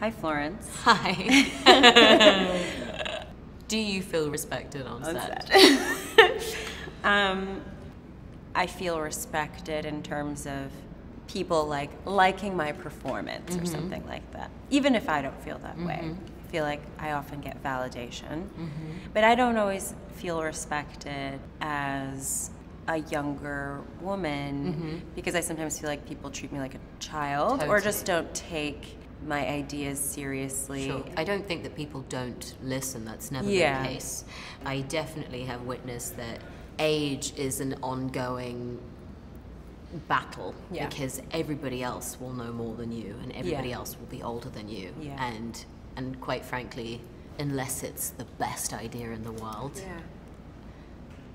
Hi, Florence. Hi. Do you feel respected on set? I feel respected in terms of people liking my performance or something like that. Even if I don't feel that way. I feel like I often get validation. But I don't always feel respected as a younger woman because I sometimes feel like people treat me like a child or just don't take my ideas seriously. Sure. I don't think that people don't listen. That's never been the case. I definitely have witnessed that age is an ongoing battle because everybody else will know more than you and everybody else will be older than you. And quite frankly, unless it's the best idea in the world,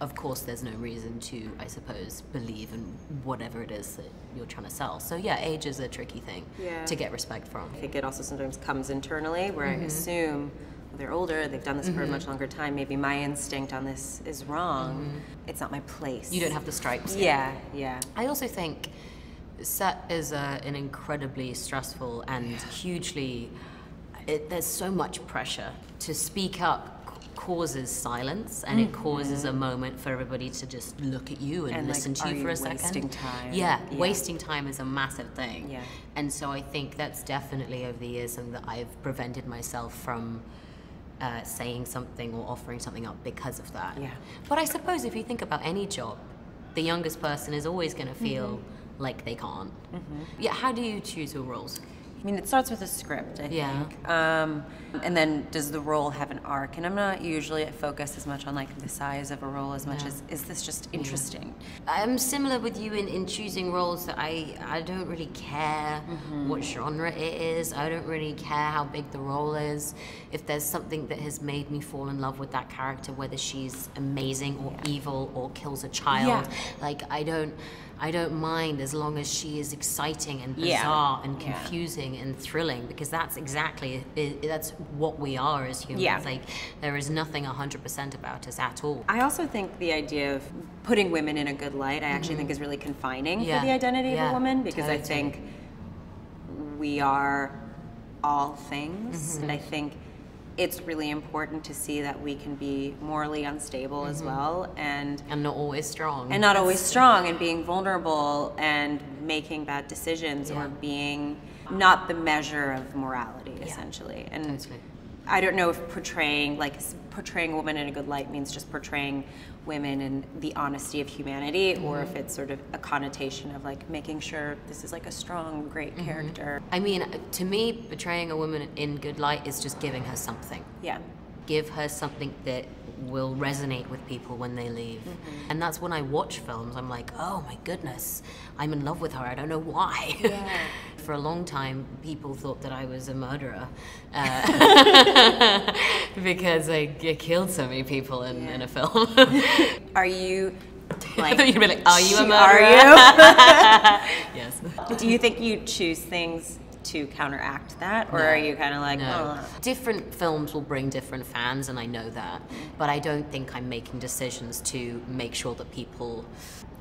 of course there's no reason to, I suppose, believe in whatever it is that you're trying to sell. So yeah, age is a tricky thing to get respect from. I think it also sometimes comes internally where I assume they're older, they've done this for a much longer time, maybe my instinct on this is wrong. It's not my place. You don't have the stripes. Yeah. I also think set is an incredibly stressful and hugely, there's so much pressure. To speak up causes silence, and it causes a moment for everybody to just look at you and listen to you for a second. Wasting time. Wasting time is a massive thing. And so I think that's definitely over the years something that I've prevented myself from saying something or offering something up because of that. But I suppose if you think about any job, the youngest person is always going to feel like they can't. How do you choose your roles? I mean, it starts with a script, I think. And then does the role have an arc? And I'm not usually focused as much on like the size of a role as much as, is this just interesting? I'm similar with you in choosing roles that I don't really care what genre it is. I don't really care how big the role is. If there's something that has made me fall in love with that character, whether she's amazing or evil or kills a child, like I don't mind as long as she is exciting and bizarre and confusing and thrilling, because that's exactly, that's what we are as humans. Like, there is nothing 100% about us at all. I also think the idea of putting women in a good light, I actually think is really confining for the identity of a woman, because I think we are all things, and I think it's really important to see that we can be morally unstable as well, and not always strong. And not always strong, and being vulnerable and making bad decisions or being not the measure of morality, essentially. And I don't know if portraying a woman in a good light means just portraying women in the honesty of humanity, or if it's sort of a connotation of like making sure this is like a strong, great character. I mean, to me, portraying a woman in good light is just giving her something. Give her something that will resonate with people when they leave. And that's when I watch films, I'm like, oh my goodness, I'm in love with her, I don't know why. For a long time, people thought that I was a murderer because I killed so many people in a film. Are you I thought you'd be like, are you a murderer? Are you? Yes. Do you think you choose things to counteract that, or are you kind of like, Different films will bring different fans, and I know that, but I don't think I'm making decisions to make sure that people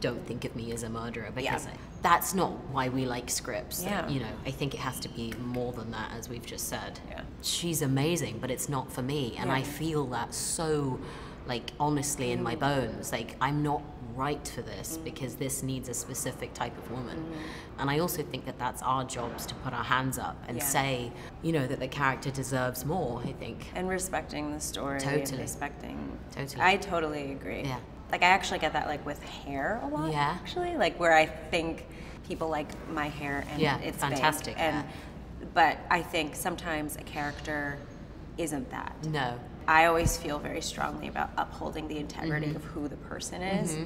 don't think of me as a murderer, because that's not why we like scripts. You know, I think it has to be more than that, as we've just said. She's amazing, but it's not for me, and I feel that so, like, honestly in my bones. Like, I'm not right for this because this needs a specific type of woman. And I also think that that's our jobs, to put our hands up and say, you know, that the character deserves more, I think. And respecting the story. Respecting. I totally agree. Like, I actually get that, like, with hair a lot, actually. Like, where I think people like my hair and it's fantastic. Big. And, but I think sometimes a character isn't that. No. I always feel very strongly about upholding the integrity of who the person is,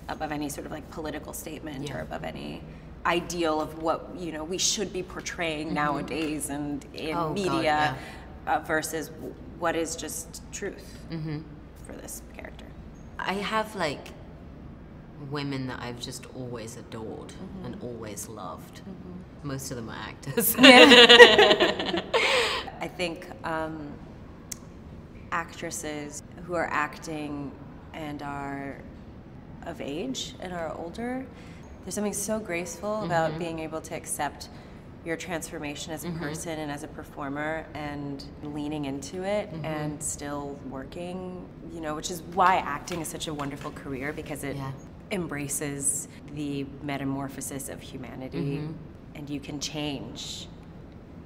above any sort of like political statement or above any ideal of what, you know, we should be portraying nowadays and in media versus what is just truth for this character. I have like women that I've just always adored and always loved. Most of them are actors. I think actresses who are acting and are of age and are older, there's something so graceful about being able to accept your transformation as a person and as a performer, and leaning into it and still working, you know, which is why acting is such a wonderful career, because it embraces the metamorphosis of humanity, and you can change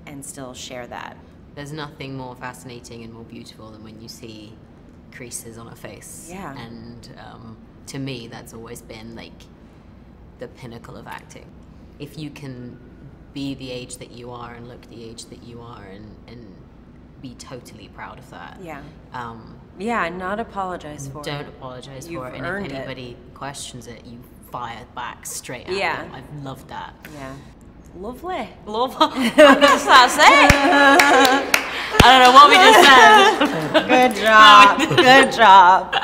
and still share that. There's nothing more fascinating and more beautiful than when you see creases on a face. Yeah. And to me, that's always been like the pinnacle of acting. If you can be the age that you are and look the age that you are, and be totally proud of that. Yeah. Yeah, and not apologize for it. Don't apologize for it. And if anybody questions it, you fire back straight at them. I've loved that. Yeah. Lovely. Love. I guess that's it. I don't know what we just said. Good job. Good job.